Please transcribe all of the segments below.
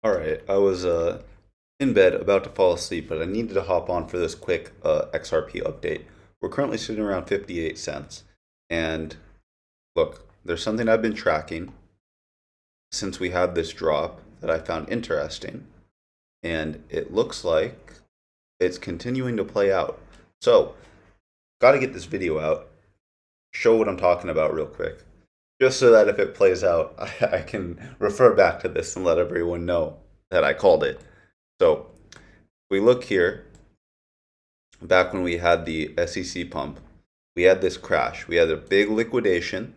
All right, I was in bed about to fall asleep, but I needed to hop on for this quick XRP update. We're currently sitting around 58 cents. And look, there's something I've been tracking since we had this drop that I found interesting, and it looks like it's continuing to play out. So, got to get this video out, show what I'm talking about real quick, just so that if it plays out, I can refer back to this and let everyone know that I called it. So, we look here, back when we had the SEC pump, we had this crash. We had a big liquidation,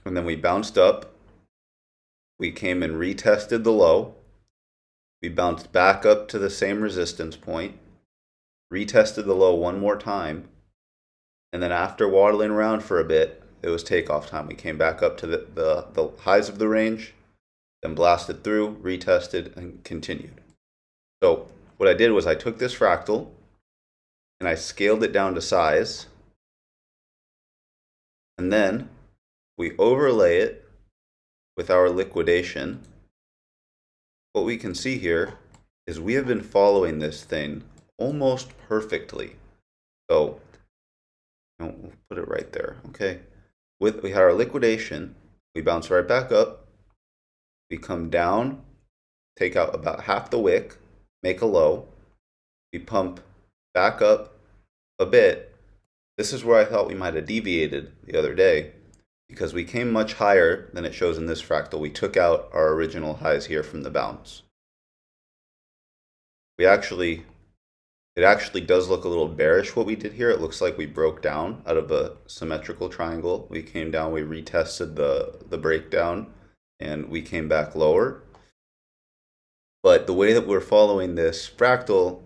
and then we bounced up. We came and retested the low. We bounced back up to the same resistance point, retested the low one more time, and then after waddling around for a bit, it was takeoff time. We came back up to the highs of the range, then blasted through, retested, and continued. So what I did was I took this fractal and I scaled it down to size, and then we overlay it with our liquidation. What we can see here is we have been following this thing almost perfectly. So we'll put it right there. Okay. We had our liquidation, we bounce right back up, we come down, take out about half the wick, make a low, we pump back up a bit. This is where I thought we might have deviated the other day, because we came much higher than it shows in this fractal. We took out our original highs here from the bounce. It actually does look a little bearish what we did here. It looks like we broke down out of a symmetrical triangle. We came down, we retested the breakdown, and we came back lower. But the way that we're following this fractal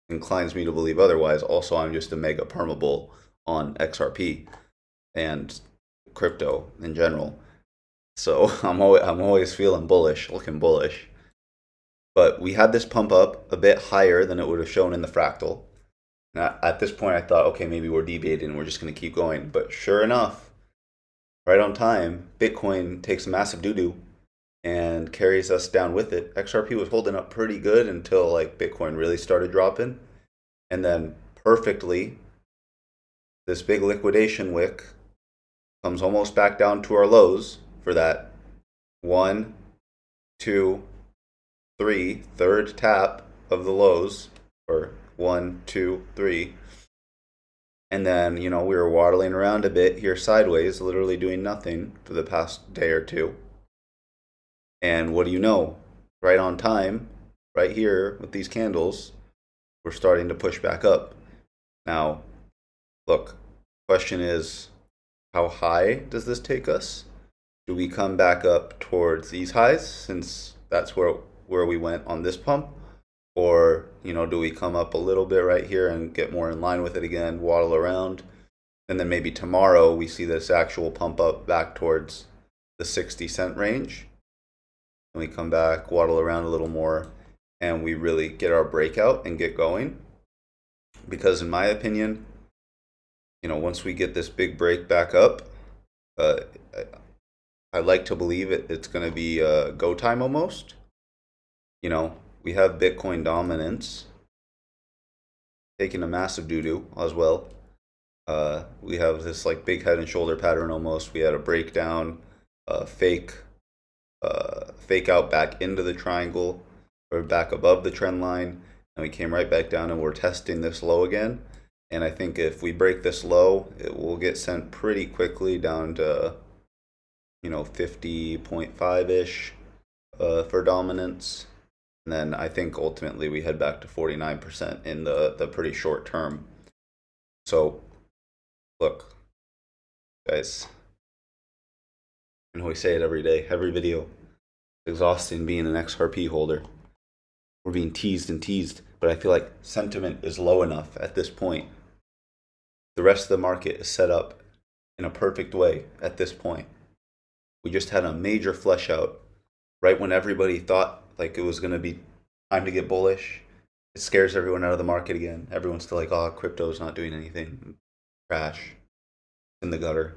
inclines me to believe otherwise. Also, I'm just a mega permabull on XRP and crypto in general. So I'm always feeling bullish, looking bullish. But we had this pump up a bit higher than it would have shown in the fractal. Now, at this point, I thought, okay, maybe we're deviating and we're just going to keep going. But sure enough, right on time, Bitcoin takes a massive doo-doo and carries us down with it. XRP was holding up pretty good until like Bitcoin really started dropping. And then perfectly, this big liquidation wick comes almost back down to our lows for that one, two, three, third tap of the lows, or one, two, three. And then, we were waddling around a bit here sideways, literally doing nothing for the past day or two. And what do you know? Right on time, right here with these candles, we're starting to push back up. Now, look, question is, how high does this take us? Do we come back up towards these highs, since that's where we went on this pump? Or, do we come up a little bit right here and get more in line with it again, waddle around? And then maybe tomorrow we see this actual pump up back towards the 60-cent range. And we come back, waddle around a little more, and we really get our breakout and get going. Because in my opinion, once we get this big break back up, uh, I like to believe it's going to be go time almost. We have Bitcoin dominance taking a massive doo-doo as well. We have this like big head and shoulder pattern almost. We had a breakdown, fake out back into the triangle, or back above the trend line, and we came right back down, and we're testing this low again. And I think if we break this low, it will get sent pretty quickly down to 50.5-ish for dominance. And then I think ultimately we head back to 49% in the pretty short term. So, look, guys, I know we say it every day, every video. It's exhausting being an XRP holder. We're being teased and teased, but I feel like sentiment is low enough at this point. The rest of the market is set up in a perfect way at this point. We just had a major flush out right when everybody thought like it was going to be time to get bullish. It scares everyone out of the market again. Everyone's still like, oh, crypto's not doing anything. Crash. In the gutter.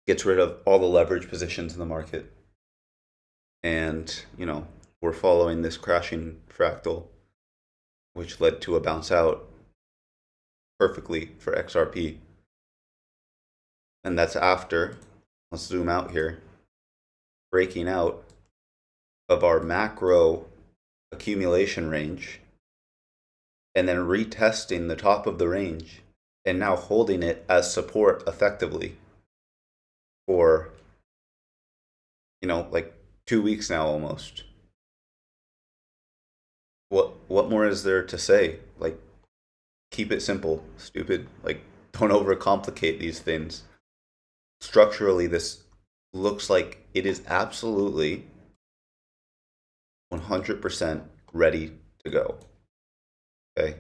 Gets rid of all the leverage positions in the market. And, we're following this crashing fractal, which led to a bounce out perfectly for XRP. And that's after, let's zoom out here, breaking out of our macro accumulation range and then retesting the top of the range and now holding it as support effectively for, like 2 weeks now almost. What more is there to say? Like, keep it simple, stupid. Like, don't overcomplicate these things. Structurally, this looks like it is absolutely 100% ready to go. Okay?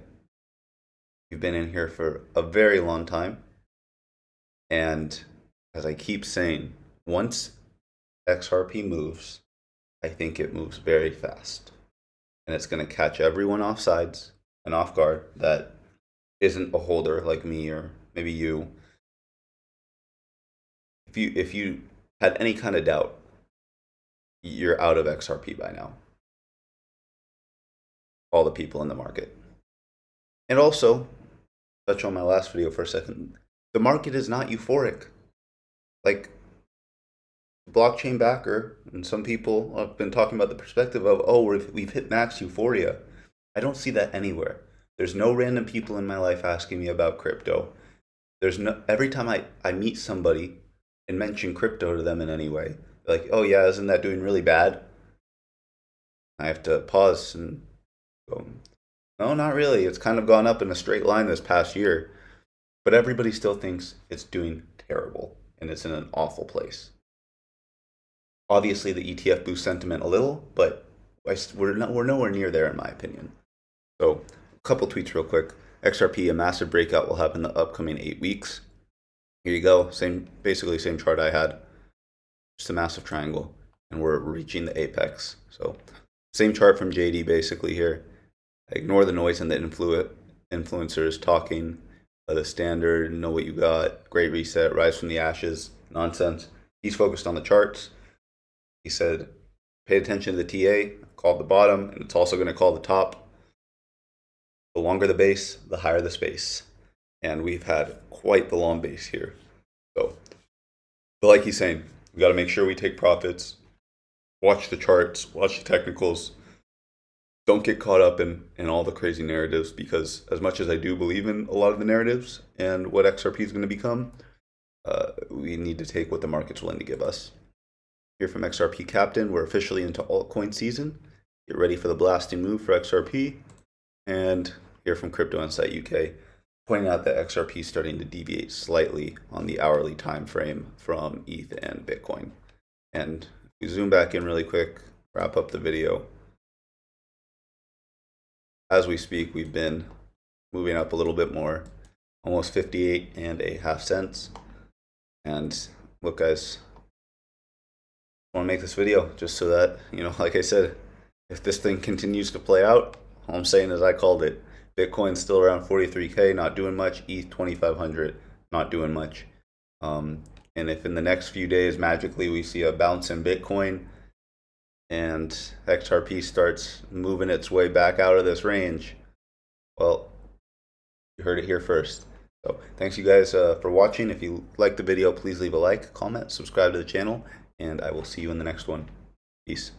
You've been in here for a very long time. And as I keep saying, once XRP moves, I think it moves very fast. And it's going to catch everyone off sides and off guard that isn't a holder like me or maybe you. If you had any kind of doubt, you're out of XRP by now. All the people in the market. And also, touch on my last video for a second, the market is not euphoric. Like, blockchain backer, and some people have been talking about the perspective of, oh, we've hit max euphoria. I don't see that anywhere. There's no random people in my life asking me about crypto. Every time I meet somebody and mention crypto to them in any way, like, oh yeah, isn't that doing really bad? I have to pause and go, no, not really. It's kind of gone up in a straight line this past year, but everybody still thinks it's doing terrible and it's in an awful place. Obviously, the ETF boosts sentiment a little, but we're nowhere near there in my opinion. So, a couple tweets real quick. XRP, a massive breakout will happen in the upcoming 8 weeks. Here you go. Basically same chart I had. Just a massive triangle, and we're reaching the apex. So, same chart from JD basically here. Ignore the noise and the influencers talking. The standard, know what you got, great reset, rise from the ashes, nonsense. He's focused on the charts. He said, pay attention to the TA, called the bottom, and it's also going to call the top. The longer the base, the higher the space. And we've had quite the long base here. So, but like he's saying, we got to make sure we take profits, watch the charts, watch the technicals. Don't get caught up in all the crazy narratives, because as much as I do believe in a lot of the narratives and what XRP is going to become, we need to take what the market's willing to give us. Here from XRP Captain, we're officially into altcoin season. Get ready for the blasting move for XRP. And here from Crypto Insight UK, pointing out that XRP is starting to deviate slightly on the hourly time frame from ETH and Bitcoin. And if we zoom back in really quick, wrap up the video. As we speak, we've been moving up a little bit more, almost 58.5 cents. And look, guys, I want to make this video just so that, like I said, if this thing continues to play out, all I'm saying is I called it. Bitcoin's still around 43K, not doing much. ETH 2,500, not doing much. And if in the next few days, magically, we see a bounce in Bitcoin and XRP starts moving its way back out of this range, well, you heard it here first. So thanks you guys for watching. If you liked the video, please leave a like, comment, subscribe to the channel, and I will see you in the next one. Peace.